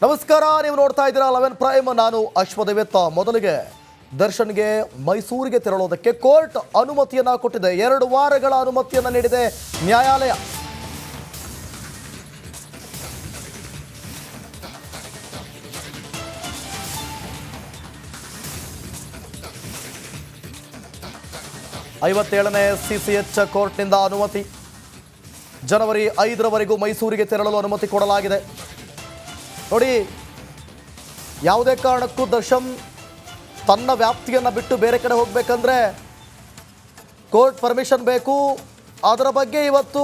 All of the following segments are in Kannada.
ನಮಸ್ಕಾರ, ನೀವು ನೋಡ್ತಾ ಇದ್ದೀರಾ 11 ಪ್ರೈಮ್. ನಾನು ಅಶ್ವದೇವತ್ತ. ಮೊದಲಿಗೆ ದರ್ಶನ್ಗೆ ಮೈಸೂರಿಗೆ ತೆರಳೋದಕ್ಕೆ ಕೋರ್ಟ್ ಅನುಮತಿಯನ್ನ ಕೊಟ್ಟಿದೆ. 2 ವಾರಗಳ ಅನುಮತಿಯನ್ನ ನೀಡಿದೆ ನ್ಯಾಯಾಲಯ. ಐವತ್ತೇಳನೇ CCH ಕೋರ್ಟ್ನಿಂದ ಅನುಮತಿ. ಜನವರಿ 5ರವರೆಗೂ ಮೈಸೂರಿಗೆ ತೆರಳಲು ಅನುಮತಿ ಕೊಡಲಾಗಿದೆ. ನೋಡಿ, ಯಾವುದೇ ಕಾರಣಕ್ಕೂ ದರ್ಶನ್ ತನ್ನ ವ್ಯಾಪ್ತಿಯನ್ನು ಬಿಟ್ಟು ಬೇರೆ ಕಡೆ ಹೋಗಬೇಕಂದ್ರೆ ಕೋರ್ಟ್ ಪರ್ಮಿಷನ್ ಬೇಕು. ಅದರ ಬಗ್ಗೆ ಇವತ್ತು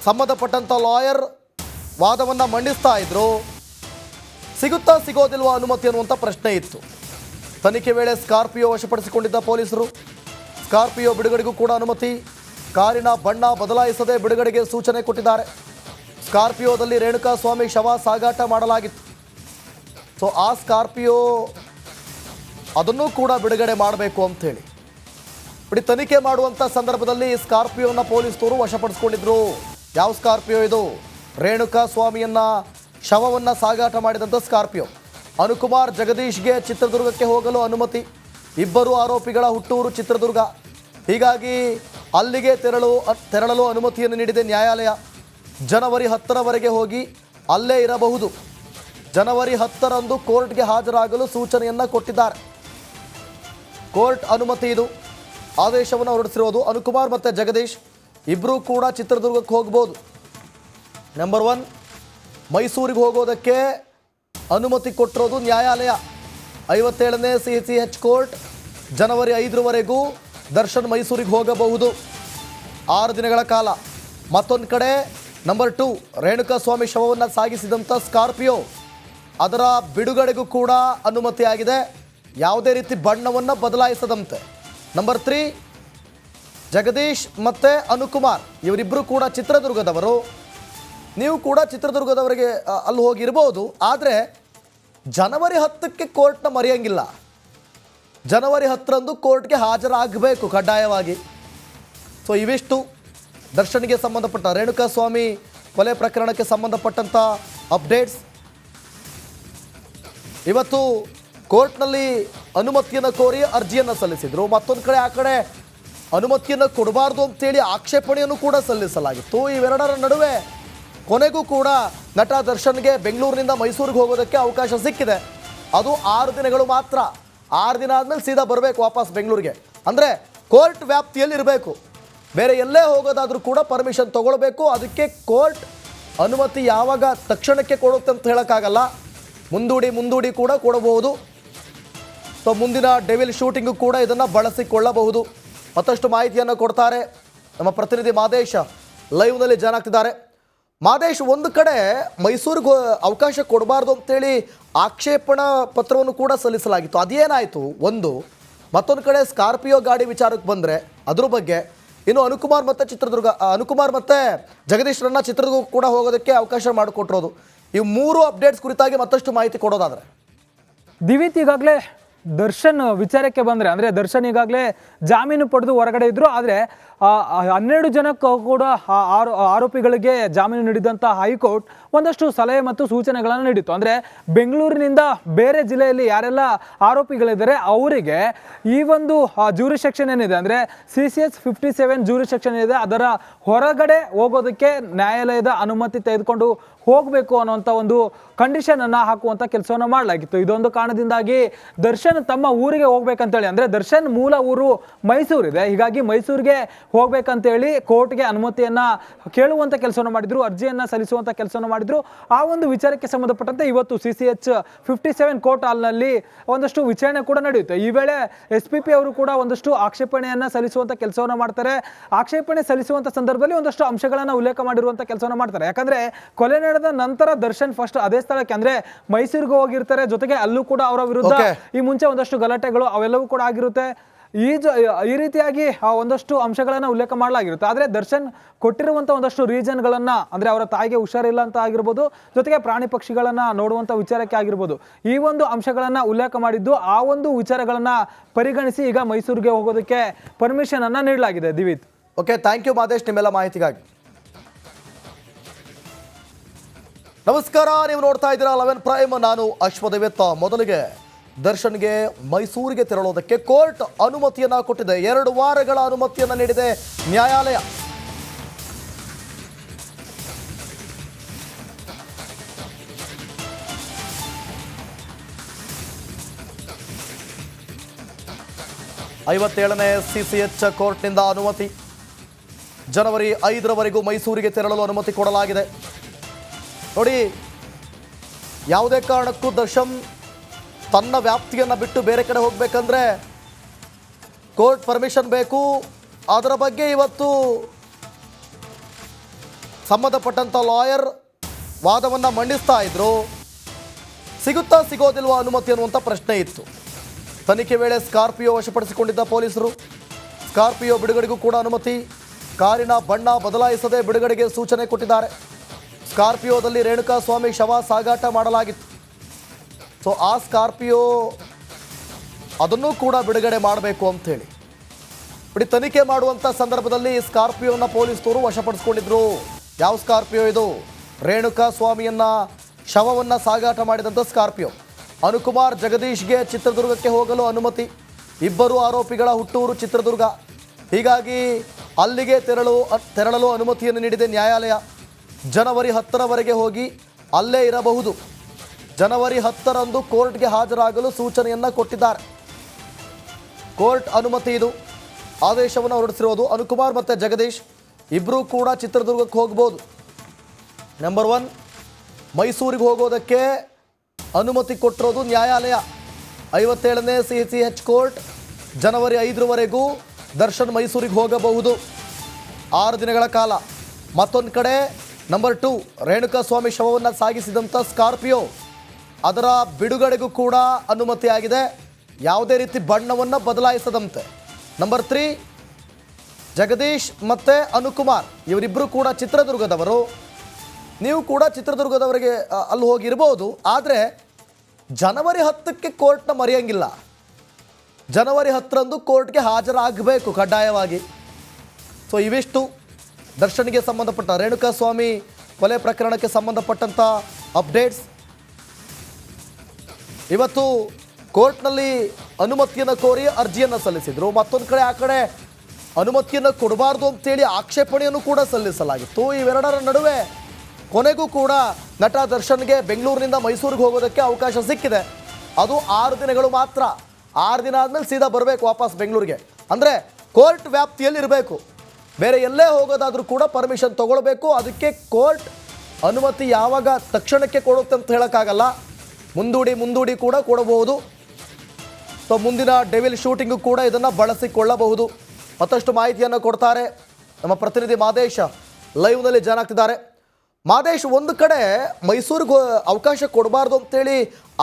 ಸಂಬಂಧಪಟ್ಟಂಥ ಲಾಯರ್ ವಾದವನ್ನು ಮಂಡಿಸ್ತಾ ಇದ್ರು. ಸಿಗುತ್ತಾ ಸಿಗೋದಿಲ್ವಾ ಅನುಮತಿ ಅನ್ನುವಂಥ ಪ್ರಶ್ನೆ ಇತ್ತು. ತನಿಖೆ ವೇಳೆ ಸ್ಕಾರ್ಪಿಯೋ ವಶಪಡಿಸಿಕೊಂಡಿದ್ದ ಪೊಲೀಸರು ಸ್ಕಾರ್ಪಿಯೋ ಬಿಡುಗಡೆಗೂ ಕೂಡ ಅನುಮತಿ. ಕಾರಿನ ಬಣ್ಣ ಬದಲಾಯಿಸದೆ ಬಿಡುಗಡೆಗೆ ಸೂಚನೆ ಕೊಟ್ಟಿದ್ದಾರೆ. ಸ್ಕಾರ್ಪಿಯೋದಲ್ಲಿ ರೇಣುಕಾಸ್ವಾಮಿ ಶವ ಸಾಗಾಟ ಮಾಡಲಾಗಿತ್ತು. ಸೊ ಆ ಸ್ಕಾರ್ಪಿಯೋ ಅದನ್ನು ಕೂಡ ಬಿಡುಗಡೆ ಮಾಡಬೇಕು ಅಂಥೇಳಿ ಬಿಡಿ ತನಿಖೆ ಮಾಡುವಂಥ ಸಂದರ್ಭದಲ್ಲಿ ಸ್ಕಾರ್ಪಿಯೋನ ಪೊಲೀಸರು ವಶಪಡಿಸ್ಕೊಂಡಿದ್ರು. ಯಾವ ಸ್ಕಾರ್ಪಿಯೋ ಇದು? ರೇಣುಕಾಸ್ವಾಮಿಯನ್ನ ಶವವನ್ನು ಸಾಗಾಟ ಮಾಡಿದಂಥ ಸ್ಕಾರ್ಪಿಯೋ. ಅನುಕುಮಾರ್ ಜಗದೀಶ್ಗೆ ಚಿತ್ರದುರ್ಗಕ್ಕೆ ಹೋಗಲು ಅನುಮತಿ. ಇಬ್ಬರು ಆರೋಪಿಗಳ ಹುಟ್ಟೂರು ಚಿತ್ರದುರ್ಗ. ಹೀಗಾಗಿ ಅಲ್ಲಿಗೆ ತೆರಳಲು ಅನುಮತಿಯನ್ನು ನೀಡಿದೆ ನ್ಯಾಯಾಲಯ. ಜನವರಿ 10ರವರೆಗೆ ಹೋಗಿ ಅಲ್ಲೇ ಇರಬಹುದು. ಜನವರಿ 10ರಂದು ಕೋರ್ಟ್ಗೆ ಹಾಜರಾಗಲು ಸೂಚನೆಯನ್ನು ಕೊಟ್ಟಿದ್ದಾರೆ. ಕೋರ್ಟ್ ಅನುಮತಿ ಇದು. ಆದೇಶವನ್ನು ಹೊರಡಿಸಿರೋದು. ಅನುಕುಮಾರ್ ಮತ್ತು ಜಗದೀಶ್ ಇಬ್ಬರೂ ಕೂಡ ಚಿತ್ರದುರ್ಗಕ್ಕೆ ಹೋಗ್ಬೋದು. ನಂಬರ್ 1, ಮೈಸೂರಿಗೆ ಹೋಗೋದಕ್ಕೆ ಅನುಮತಿ ಕೊಟ್ಟಿರೋದು ನ್ಯಾಯಾಲಯ. 57ನೇ CCH ಕೋರ್ಟ್ ಜನವರಿ 5ರವರೆಗೂ ದರ್ಶನ್ ಮೈಸೂರಿಗೆ ಹೋಗಬಹುದು, 6 ದಿನಗಳ ಕಾಲ. ಮತ್ತೊಂದು ಕಡೆ ನಂಬರ್ 2, ರೇಣುಕಾಸ್ವಾಮಿ ಶವವನ್ನು ಸಾಗಿಸಿದಂಥ ಸ್ಕಾರ್ಪಿಯೋ ಅದರ ಬಿಡುಗಡೆಗೂ ಕೂಡ ಅನುಮತಿಯಾಗಿದೆ, ಯಾವುದೇ ರೀತಿ ಬಣ್ಣವನ್ನು ಬದಲಾಯಿಸದಂತೆ. ನಂಬರ್ 3, ಜಗದೀಶ್ ಮತ್ತು ಅನುಕುಮಾರ್ ಇವರಿಬ್ಬರು ಕೂಡ ಚಿತ್ರದುರ್ಗದವರು. ನೀವು ಕೂಡ ಚಿತ್ರದುರ್ಗದವರಿಗೆ ಅಲ್ಲಿ ಹೋಗಿರ್ಬೋದು. ಆದರೆ ಜನವರಿ 10ಕ್ಕೆ ಕೋರ್ಟ್ನ ಮರೆಯಂಗಿಲ್ಲ. ಜನವರಿ 10ರಂದು ಕೋರ್ಟ್ಗೆ ಹಾಜರಾಗಬೇಕು ಕಡ್ಡಾಯವಾಗಿ. ಸೊ ಇವಿಷ್ಟು ದರ್ಶನ್ಗೆ ಸಂಬಂಧಪಟ್ಟ ರೇಣುಕಾಸ್ವಾಮಿ ಕೊಲೆ ಪ್ರಕರಣಕ್ಕೆ ಸಂಬಂಧಪಟ್ಟಂಥ ಅಪ್ಡೇಟ್ಸ್. ಇವತ್ತು ಕೋರ್ಟ್ನಲ್ಲಿ ಅನುಮತಿಯನ್ನು ಕೋರಿ ಅರ್ಜಿಯನ್ನು ಸಲ್ಲಿಸಿದರು. ಮತ್ತೊಂದು ಕಡೆ ಆ ಕಡೆ ಅನುಮತಿಯನ್ನು ಕೊಡಬಾರ್ದು ಅಂತೇಳಿ ಆಕ್ಷೇಪಣೆಯನ್ನು ಕೂಡ ಸಲ್ಲಿಸಲಾಗಿತ್ತು. ಇವೆರಡರ ನಡುವೆ ಕೊನೆಗೂ ಕೂಡ ನಟ ದರ್ಶನ್ಗೆ ಬೆಂಗಳೂರಿನಿಂದ ಮೈಸೂರಿಗೆ ಹೋಗೋದಕ್ಕೆ ಅವಕಾಶ ಸಿಕ್ಕಿದೆ. ಅದು 6 ದಿನಗಳು ಮಾತ್ರ. 6 ದಿನ ಆದಮೇಲೆ ಸೀದಾ ಬರಬೇಕು ವಾಪಸ್ ಬೆಂಗಳೂರಿಗೆ. ಅಂದರೆ ಕೋರ್ಟ್ ವ್ಯಾಪ್ತಿಯಲ್ಲಿ ಇರಬೇಕು. ಬೇರೆ ಎಲ್ಲೇ ಹೋಗೋದಾದರೂ ಕೂಡ ಪರ್ಮಿಷನ್ ತೊಗೊಳ್ಬೇಕು. ಅದಕ್ಕೆ ಕೋರ್ಟ್ ಅನುಮತಿ ಯಾವಾಗ ತಕ್ಷಣಕ್ಕೆ ಕೊಡುತ್ತೆ ಅಂತ ಹೇಳೋಕ್ಕಾಗಲ್ಲ. ಮುಂದೂಡಿ ಕೂಡ ಕೊಡಬಹುದು. ಸೊ ಮುಂದಿನ ಡೆವಿಲ್ ಶೂಟಿಂಗು ಕೂಡ ಇದನ್ನು ಬಳಸಿಕೊಳ್ಳಬಹುದು. ಮತ್ತಷ್ಟು ಮಾಹಿತಿಯನ್ನು ಕೊಡ್ತಾರೆ ನಮ್ಮ ಪ್ರತಿನಿಧಿ ಮಾದೇಶ. ಲೈವ್ನಲ್ಲಿ ಜಾಯ್ನ್ ಆಗ್ತಿದ್ದಾರೆ. ಮಾದೇಶ್, ಒಂದು ಕಡೆ ಮೈಸೂರಿಗೆ ಅವಕಾಶ ಕೊಡಬಾರ್ದು ಅಂತೇಳಿ ಆಕ್ಷೇಪಣಾ ಪತ್ರವನ್ನು ಕೂಡ ಸಲ್ಲಿಸಲಾಗಿತ್ತು. ಅದೇನಾಯಿತು ಒಂದು. ಮತ್ತೊಂದು ಕಡೆ ಸ್ಕಾರ್ಪಿಯೋ ಗಾಡಿ ವಿಚಾರಕ್ಕೆ ಬಂದರೆ ಅದ್ರ ಬಗ್ಗೆ. ಇನ್ನು ಅನುಕುಮಾರ್ ಮತ್ತು ಜಗದೀಶ್ರನ್ನ ಚಿತ್ರದುರ್ಗ ಕೂಡ ಹೋಗೋದಕ್ಕೆ ಅವಕಾಶ ಮಾಡಿಕೊಟ್ಟಿರೋದು. ಈ 3 ಅಪ್ಡೇಟ್ಸ್ ಕುರಿತಾಗಿ ಮತ್ತಷ್ಟು ಮಾಹಿತಿ ಕೊಡೋದಾದರೆ ದಿವಿತ್, ಈಗಾಗಲೇ ದರ್ಶನ್ ವಿಚಾರಕ್ಕೆ ಬಂದರೆ ಅಂದರೆ ದರ್ಶನ್ ಈಗಾಗಲೇ ಜಾಮೀನು ಪಡೆದು ಹೊರಗಡೆ ಇದ್ದರು. ಆದರೆ 12 ಜನಕ್ಕೂ ಕೂಡ ಆರೋಪಿಗಳಿಗೆ ಜಾಮೀನು ನೀಡಿದಂಥ ಹೈಕೋರ್ಟ್ ಒಂದಷ್ಟು ಸಲಹೆ ಮತ್ತು ಸೂಚನೆಗಳನ್ನು ನೀಡಿತ್ತು. ಅಂದರೆ ಬೆಂಗಳೂರಿನಿಂದ ಬೇರೆ ಜಿಲ್ಲೆಯಲ್ಲಿ ಯಾರೆಲ್ಲ ಆರೋಪಿಗಳಿದ್ದಾರೆ ಅವರಿಗೆ ಈ ಒಂದು ಜ್ಯೂರಿಸೆಕ್ಷನ್ ಏನಿದೆ ಅಂದರೆ CCH 57 ಜ್ಯೂರಿಸೆಕ್ಷನ್ ಏನಿದೆ ಅದರ ಹೊರಗಡೆ ಹೋಗೋದಕ್ಕೆ ನ್ಯಾಯಾಲಯದ ಅನುಮತಿ ತೆಗೆದುಕೊಂಡು ಹೋಗಬೇಕು ಅನ್ನೋಂಥ ಒಂದು ಕಂಡೀಷನನ್ನು ಹಾಕುವಂಥ ಕೆಲಸವನ್ನು ಮಾಡಲಾಗಿತ್ತು. ಇದೊಂದು ಕಾರಣದಿಂದಾಗಿ ದರ್ಶನ್ ತಮ್ಮ ಊರಿಗೆ ಹೋಗ್ಬೇಕಂತೇಳಿ, ಅಂದರೆ ದರ್ಶನ್ ಮೂಲ ಊರು ಮೈಸೂರಿದೆ, ಹೀಗಾಗಿ ಮೈಸೂರಿಗೆ ಹೋಗ್ಬೇಕಂತೇಳಿ ಕೋರ್ಟ್ಗೆ ಅನುಮತಿಯನ್ನು ಕೇಳುವಂಥ ಕೆಲಸವನ್ನು ಮಾಡಿದ್ರು, ಅರ್ಜಿಯನ್ನು ಸಲ್ಲಿಸುವಂಥ ಕೆಲಸವನ್ನು ಮಾಡಿದ್ರು. ಆ ಒಂದು ವಿಚಾರಕ್ಕೆ ಸಂಬಂಧಪಟ್ಟಂತೆ ಇವತ್ತು CCH 57 ಕೋರ್ಟ್ ಹಾಲ್ನಲ್ಲಿ ಒಂದಷ್ಟು ವಿಚಾರಣೆ ಕೂಡ ನಡೆಯುತ್ತೆ. ಈ ವೇಳೆ SPP ಅವರು ಕೂಡ ಒಂದಷ್ಟು ಆಕ್ಷೇಪಣೆಯನ್ನು ಸಲ್ಲಿಸುವಂಥ ಕೆಲಸವನ್ನು ಮಾಡ್ತಾರೆ. ಆಕ್ಷೇಪಣೆ ಸಲ್ಲಿಸುವಂಥ ಸಂದರ್ಭದಲ್ಲಿ ಒಂದಷ್ಟು ಅಂಶಗಳನ್ನು ಉಲ್ಲೇಖ ಮಾಡಿರುವಂಥ ಕೆಲಸವನ್ನು ಮಾಡ್ತಾರೆ. ಯಾಕಂದರೆ ಕೊಲೆ ನಡೆದ ನಂತರ ದರ್ಶನ್ ಫಸ್ಟ್ ಅದೇ ಸ್ಥಳಕ್ಕೆ ಅಂದರೆ ಮೈಸೂರಿಗೆ ಹೋಗಿರ್ತಾರೆ. ಜೊತೆಗೆ ಅಲ್ಲೂ ಕೂಡ ಅವರ ವಿರುದ್ಧ ಈ ಮುಂಚೆ ಒಂದಷ್ಟು ಗಲಾಟೆಗಳು ಅವೆಲ್ಲವೂ ಕೂಡ ಆಗಿರುತ್ತೆ. ಈ ರೀತಿಯಾಗಿ ಒಂದಷ್ಟು ಅಂಶಗಳನ್ನು ಉಲ್ಲೇಖ ಮಾಡಲಾಗಿರುತ್ತೆ. ಆದರೆ ದರ್ಶನ್ ಕೊಟ್ಟಿರುವಂಥ ಒಂದಷ್ಟು ರೀಸನ್ಗಳನ್ನು, ಅಂದರೆ ಅವರ ತಾಯಿಗೆ ಹುಷಾರಿಲ್ಲ ಅಂತ ಆಗಿರ್ಬೋದು, ಜೊತೆಗೆ ಪ್ರಾಣಿ ಪಕ್ಷಿಗಳನ್ನು ನೋಡುವಂಥ ವಿಚಾರಕ್ಕೆ ಆಗಿರ್ಬೋದು, ಈ ಒಂದು ಅಂಶಗಳನ್ನು ಉಲ್ಲೇಖ ಮಾಡಿದ್ದು. ಆ ಒಂದು ವಿಚಾರಗಳನ್ನು ಪರಿಗಣಿಸಿ ಈಗ ಮೈಸೂರಿಗೆ ಹೋಗೋದಕ್ಕೆ ಪರ್ಮಿಷನನ್ನು ನೀಡಲಾಗಿದೆ. ದಿವಿತ್, ಓಕೆ, ಥ್ಯಾಂಕ್ ಯು ಮಾದೇಶ್ ನಿಮ್ಮೆಲ್ಲ ಮಾಹಿತಿಗಾಗಿ. ನಮಸ್ಕಾರ, ನೀವು ನೋಡ್ತಾ ಇದ್ದೀರಾ 11 ಪ್ರೈಮ್. ನಾನು ಅಶ್ವದೇವತ್ತ. ಮೊದಲಿಗೆ ದರ್ಶನ್ಗೆ ಮೈಸೂರಿಗೆ ತೆರಳೋದಕ್ಕೆ ಕೋರ್ಟ್ ಅನುಮತಿಯನ್ನ ಕೊಟ್ಟಿದೆ. 2 ವಾರಗಳ ಅನುಮತಿಯನ್ನ ನೀಡಿದೆ ನ್ಯಾಯಾಲಯ. ಐವತ್ತೇಳನೇ CCH ಕೋರ್ಟ್ನಿಂದ ಅನುಮತಿ. ಜನವರಿ 5ರವರೆಗೂ ಮೈಸೂರಿಗೆ ತೆರಳಲು ಅನುಮತಿ ಕೊಡಲಾಗಿದೆ. ನೋಡಿ, ಯಾವುದೇ ಕಾರಣಕ್ಕೂ ದರ್ಶನ್ ತನ್ನ ವ್ಯಾಪ್ತಿಯನ್ನು ಬಿಟ್ಟು ಬೇರೆ ಕಡೆ ಹೋಗಬೇಕಂದ್ರೆ ಕೋರ್ಟ್ ಪರ್ಮಿಷನ್ ಬೇಕು. ಅದರ ಬಗ್ಗೆ ಇವತ್ತು ಸಂಬಂಧಪಟ್ಟಂಥ ಲಾಯರ್ ವಾದವನ್ನು ಮಂಡಿಸ್ತಾ ಇದ್ರು. ಸಿಗುತ್ತಾ ಸಿಗೋದಿಲ್ವಾ ಅನುಮತಿ ಅನ್ನುವಂಥ ಪ್ರಶ್ನೆ ಇತ್ತು. ತನಿಖೆ ವೇಳೆ ಸ್ಕಾರ್ಪಿಯೋ ವಶಪಡಿಸಿಕೊಂಡಿದ್ದ ಪೊಲೀಸರು. ಸ್ಕಾರ್ಪಿಯೋ ಬಿಡುಗಡೆಗೂ ಕೂಡ ಅನುಮತಿ. ಕಾರಿನ ಬಣ್ಣ ಬದಲಾಯಿಸದೆ ಬಿಡುಗಡೆಗೆ ಸೂಚನೆ ಕೊಟ್ಟಿದ್ದಾರೆ. ಸ್ಕಾರ್ಪಿಯೋದಲ್ಲಿ ರೇಣುಕಾಸ್ವಾಮಿ ಶವ ಸಾಗಾಟ ಮಾಡಲಾಗಿತ್ತು. ಸೊ ಆ ಸ್ಕಾರ್ಪಿಯೋ ಅದನ್ನು ಕೂಡ ಬಿಡುಗಡೆ ಮಾಡಬೇಕು ಅಂಥೇಳಿ ಬಿಡಿ ತನಿಖೆ ಮಾಡುವಂಥ ಸಂದರ್ಭದಲ್ಲಿ ಸ್ಕಾರ್ಪಿಯೋನ ಪೊಲೀಸರು ವಶಪಡಿಸ್ಕೊಂಡಿದ್ರು. ಯಾವ ಸ್ಕಾರ್ಪಿಯೋ ಇದು? ರೇಣುಕಾಸ್ವಾಮಿಯನ್ನ ಶವವನ್ನು ಸಾಗಾಟ ಮಾಡಿದಂಥ ಸ್ಕಾರ್ಪಿಯೋ. ಅನುಕುಮಾರ್ ಜಗದೀಶ್ಗೆ ಚಿತ್ರದುರ್ಗಕ್ಕೆ ಹೋಗಲು ಅನುಮತಿ. ಇಬ್ಬರು ಆರೋಪಿಗಳ ಹುಟ್ಟೂರು ಚಿತ್ರದುರ್ಗ. ಹೀಗಾಗಿ ಅಲ್ಲಿಗೆ ತೆರಳಲು ಅನುಮತಿಯನ್ನು ನೀಡಿದೆ ನ್ಯಾಯಾಲಯ. ಜನವರಿ 10ರವರೆಗೆ ಹೋಗಿ ಅಲ್ಲೇ ಇರಬಹುದು. ಜನವರಿ 10ರಂದು ಕೋರ್ಟ್ಗೆ ಹಾಜರಾಗಲು ಸೂಚನೆಯನ್ನು ಕೊಟ್ಟಿದ್ದಾರೆ. ಕೋರ್ಟ್ ಅನುಮತಿ ಇದು. ಆದೇಶವನ್ನು ಹೊರಡಿಸಿರೋದು. ಅನುಕುಮಾರ್ ಮತ್ತು ಜಗದೀಶ್ ಇಬ್ಬರೂ ಕೂಡ ಚಿತ್ರದುರ್ಗಕ್ಕೆ ಹೋಗ್ಬೋದು. ನಂಬರ್ 1, ಮೈಸೂರಿಗೆ ಹೋಗೋದಕ್ಕೆ ಅನುಮತಿ ಕೊಟ್ಟಿರೋದು ನ್ಯಾಯಾಲಯ. 57ನೇ CCH ಕೋರ್ಟ್ ಜನವರಿ 5ರವರೆಗೂ ದರ್ಶನ್ ಮೈಸೂರಿಗೆ ಹೋಗಬಹುದು 6 ದಿನಗಳ ಕಾಲ. ಮತ್ತೊಂದು ಕಡೆ ನಂಬರ್ 2, ರೇಣುಕಾಸ್ವಾಮಿ ಶವವನ್ನು ಸಾಗಿಸಿದಂಥ ಸ್ಕಾರ್ಪಿಯೋ ಅದರ ಬಿಡುಗಡೆಗೂ ಕೂಡ ಅನುಮತಿಯಾಗಿದೆ. ಯಾವುದೇ ರೀತಿ ಬಣ್ಣವನ್ನು ಬದಲಾಯಿಸದಂತೆ. ನಂಬರ್ 3, ಜಗದೀಶ್ ಮತ್ತು ಅನುಕುಮಾರ್ ಇವರಿಬ್ಬರು ಕೂಡ ಚಿತ್ರದುರ್ಗದವರು. ನೀವು ಕೂಡ ಚಿತ್ರದುರ್ಗದವರಿಗೆ ಅಲ್ಲಿ ಹೋಗಿರ್ಬೋದು. ಆದರೆ ಜನವರಿ 10ಕ್ಕೆ ಕೋರ್ಟ್ನ ಮರೆಯಂಗಿಲ್ಲ. ಜನವರಿ 10ರಂದು ಕೋರ್ಟ್ಗೆ ಹಾಜರಾಗಬೇಕು ಕಡ್ಡಾಯವಾಗಿ. ಸೊ ಇವಿಷ್ಟು ದರ್ಶನ್ಗೆ ಸಂಬಂಧಪಟ್ಟ ರೇಣುಕಾಸ್ವಾಮಿ ಕೊಲೆ ಪ್ರಕರಣಕ್ಕೆ ಸಂಬಂಧಪಟ್ಟಂಥ ಅಪ್ಡೇಟ್ಸ್. ಇವತ್ತು ಕೋರ್ಟ್ನಲ್ಲಿ ಅನುಮತಿಯನ್ನು ಕೋರಿ ಅರ್ಜಿಯನ್ನು ಸಲ್ಲಿಸಿದರು. ಮತ್ತೊಂದು ಕಡೆ ಆ ಕಡೆ ಅನುಮತಿಯನ್ನು ಕೊಡಬಾರ್ದು ಅಂತೇಳಿ ಆಕ್ಷೇಪಣೆಯನ್ನು ಕೂಡ ಸಲ್ಲಿಸಲಾಗಿತ್ತು. ಇವೆರಡರ ನಡುವೆ ಕೊನೆಗೂ ಕೂಡ ನಟ ದರ್ಶನ್ಗೆ ಬೆಂಗಳೂರಿನಿಂದ ಮೈಸೂರಿಗೆ ಹೋಗೋದಕ್ಕೆ ಅವಕಾಶ ಸಿಕ್ಕಿದೆ. ಅದು 6 ದಿನಗಳು ಮಾತ್ರ. 6 ದಿನ ಆದಮೇಲೆ ಸೀದಾ ಬರಬೇಕು ವಾಪಸ್ ಬೆಂಗಳೂರಿಗೆ. ಅಂದರೆ ಕೋರ್ಟ್ ವ್ಯಾಪ್ತಿಯಲ್ಲಿ ಇರಬೇಕು. ಬೇರೆ ಎಲ್ಲೇ ಹೋಗೋದಾದರೂ ಕೂಡ ಪರ್ಮಿಷನ್ ತೊಗೊಳ್ಬೇಕು. ಅದಕ್ಕೆ ಕೋರ್ಟ್ ಅನುಮತಿ ಯಾವಾಗ ತಕ್ಷಣಕ್ಕೆ ಕೊಡುತ್ತೆ ಅಂತ ಹೇಳೋಕ್ಕಾಗಲ್ಲ. ಮುಂದೂಡಿ ಕೂಡ ಕೊಡಬಹುದು. ಸೊ ಮುಂದಿನ ಡೆವಿಲ್ ಶೂಟಿಂಗು ಕೂಡ ಇದನ್ನು ಬಳಸಿಕೊಳ್ಳಬಹುದು. ಮತ್ತಷ್ಟು ಮಾಹಿತಿಯನ್ನು ಕೊಡ್ತಾರೆ ನಮ್ಮ ಪ್ರತಿನಿಧಿ ಮಾದೇಶ್. ಲೈವ್ನಲ್ಲಿ ಜಾಯ್ನ್ ಆಗ್ತಿದ್ದಾರೆ. ಮಾದೇಶ್, ಒಂದು ಕಡೆ ಮೈಸೂರಿಗೆ ಅವಕಾಶ ಕೊಡಬಾರ್ದು ಅಂತೇಳಿ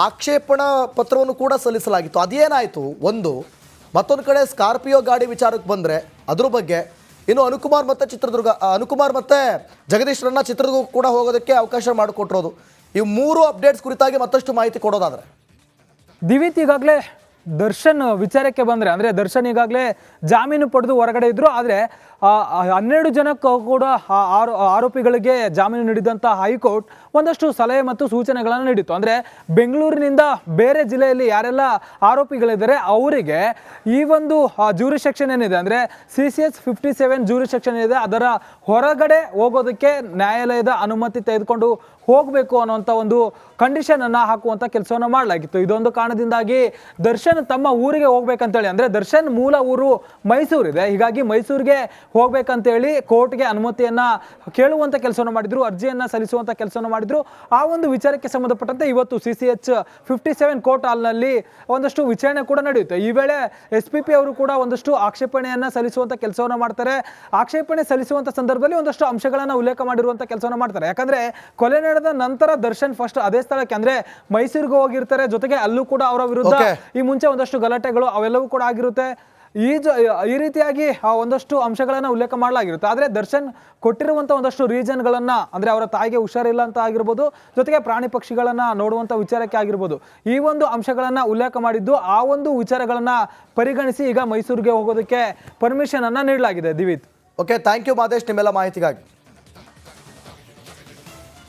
ಆಕ್ಷೇಪಣಾ ಪತ್ರವನ್ನು ಕೂಡ ಸಲ್ಲಿಸಲಾಗಿತ್ತು. ಅದೇನಾಯಿತು ಒಂದು. ಮತ್ತೊಂದು ಕಡೆ ಸ್ಕಾರ್ಪಿಯೋ ಗಾಡಿ ವಿಚಾರಕ್ಕೆ ಬಂದರೆ ಅದ್ರ ಬಗ್ಗೆ. ಇನ್ನು ಅನುಕುಮಾರ್ ಮತ್ತು ಜಗದೀಶ್ರನ್ನ ಚಿತ್ರದುರ್ಗ ಕೂಡ ಹೋಗೋದಕ್ಕೆ ಅವಕಾಶ ಮಾಡಿಕೊಟ್ಟಿರೋದು. ಈ 3 ಅಪ್ಡೇಟ್ಸ್ ಕುರಿತಾಗಿ ಮತ್ತಷ್ಟು ಮಾಹಿತಿ ಕೊಡೋದಾದರೆ ದಿವಿತ್, ಈಗಾಗಲೇ ದರ್ಶನ್ ವಿಚಾರಕ್ಕೆ ಬಂದರೆ ಅಂದರೆ ದರ್ಶನ್ ಈಗಾಗಲೇ ಜಾಮೀನು ಪಡೆದು ಹೊರಗಡೆ ಇದ್ದರು. ಆದರೆ 12 ಜನಕ್ಕೂ ಕೂಡ ಆರೋಪಿಗಳಿಗೆ ಜಾಮೀನು ನೀಡಿದಂಥ ಹೈಕೋರ್ಟ್ ಒಂದಷ್ಟು ಸಲಹೆ ಮತ್ತು ಸೂಚನೆಗಳನ್ನು ನೀಡಿತ್ತು. ಅಂದರೆ ಬೆಂಗಳೂರಿನಿಂದ ಬೇರೆ ಜಿಲ್ಲೆಯಲ್ಲಿ ಯಾರೆಲ್ಲ ಆರೋಪಿಗಳಿದ್ದಾರೆ ಅವರಿಗೆ ಈ ಒಂದು ಜ್ಯೂರಿಸೆಕ್ಷನ್ ಏನಿದೆ ಅಂದರೆ CCH 57 ಜ್ಯೂರಿಸೆಕ್ಷನ್ ಏನಿದೆ ಅದರ ಹೊರಗಡೆ ಹೋಗೋದಕ್ಕೆ ನ್ಯಾಯಾಲಯದ ಅನುಮತಿ ತೆಗೆದುಕೊಂಡು ಹೋಗಬೇಕು ಅನ್ನೋಂಥ ಒಂದು ಕಂಡೀಷನನ್ನು ಹಾಕುವಂಥ ಕೆಲಸವನ್ನು ಮಾಡಲಾಗಿತ್ತು. ಇದೊಂದು ಕಾರಣದಿಂದಾಗಿ ದರ್ಶನ್ ತಮ್ಮ ಊರಿಗೆ ಹೋಗ್ಬೇಕಂತೇಳಿ, ಅಂದರೆ ದರ್ಶನ್ ಮೂಲ ಊರು ಮೈಸೂರಿದೆ, ಹೀಗಾಗಿ ಮೈಸೂರಿಗೆ ಹೋಗ್ಬೇಕಂತೇಳಿ ಕೋರ್ಟ್ಗೆ ಅನುಮತಿಯನ್ನು ಕೇಳುವಂಥ ಕೆಲಸವನ್ನು ಮಾಡಿದ್ರು, ಅರ್ಜಿಯನ್ನು ಸಲ್ಲಿಸುವಂಥ ಕೆಲಸವನ್ನು ಮಾಡಿದ್ರು. ಆ ಒಂದು ವಿಚಾರಕ್ಕೆ ಸಂಬಂಧಪಟ್ಟಂತೆ ಇವತ್ತು CCH 57 ಕೋರ್ಟ್ ಹಾಲ್ನಲ್ಲಿ ಒಂದಷ್ಟು ವಿಚಾರಣೆ ಕೂಡ ನಡೆಯುತ್ತೆ. ಈ ವೇಳೆ SPP ಅವರು ಕೂಡ ಒಂದಷ್ಟು ಆಕ್ಷೇಪಣೆಯನ್ನು ಸಲ್ಲಿಸುವಂಥ ಕೆಲಸವನ್ನು ಮಾಡ್ತಾರೆ. ಆಕ್ಷೇಪಣೆ ಸಲ್ಲಿಸುವಂಥ ಸಂದರ್ಭದಲ್ಲಿ ಒಂದಷ್ಟು ಅಂಶಗಳನ್ನು ಉಲ್ಲೇಖ ಮಾಡಿರುವಂಥ ಕೆಲಸವನ್ನು ಮಾಡ್ತಾರೆ. ಯಾಕಂದರೆ ಕೊಲೆ ನಡೆದ ನಂತರ ದರ್ಶನ್ ಫಸ್ಟ್ ಅದೇ ಸ್ಥಳಕ್ಕೆ ಅಂದರೆ ಮೈಸೂರಿಗೆ ಹೋಗಿರ್ತಾರೆ. ಜೊತೆಗೆ ಅಲ್ಲೂ ಕೂಡ ಅವರ ವಿರುದ್ಧ ಈ ಮುಂಚೆ ಒಂದಷ್ಟು ಗಲಾಟೆಗಳು ಅವೆಲ್ಲವೂ ಕೂಡ ಆಗಿರುತ್ತೆ. ಈ ರೀತಿಯಾಗಿ ಒಂದಷ್ಟು ಅಂಶಗಳನ್ನು ಉಲ್ಲೇಖ ಮಾಡಲಾಗಿರುತ್ತೆ. ಆದರೆ ದರ್ಶನ್ ಕೊಟ್ಟಿರುವಂಥ ಒಂದಷ್ಟು ರೀಸನ್ಗಳನ್ನು, ಅಂದರೆ ಅವರ ತಾಯಿಗೆ ಹುಷಾರಿಲ್ಲ ಅಂತ ಆಗಿರ್ಬೋದು, ಜೊತೆಗೆ ಪ್ರಾಣಿ ಪಕ್ಷಿಗಳನ್ನು ನೋಡುವಂಥ ವಿಚಾರಕ್ಕೆ ಆಗಿರ್ಬೋದು, ಈ ಒಂದು ಅಂಶಗಳನ್ನು ಉಲ್ಲೇಖ ಮಾಡಿದ್ದು ಆ ಒಂದು ವಿಚಾರಗಳನ್ನು ಪರಿಗಣಿಸಿ ಈಗ ಮೈಸೂರಿಗೆ ಹೋಗೋದಕ್ಕೆ ಪರ್ಮಿಷನ್ ಅನ್ನು ನೀಡಲಾಗಿದೆ. ದಿವಿತ್, ಓಕೆ, ಥ್ಯಾಂಕ್ ಯು ಮಾದೇಶ್ ನಿಮ್ಮೆಲ್ಲ ಮಾಹಿತಿಗಾಗಿ.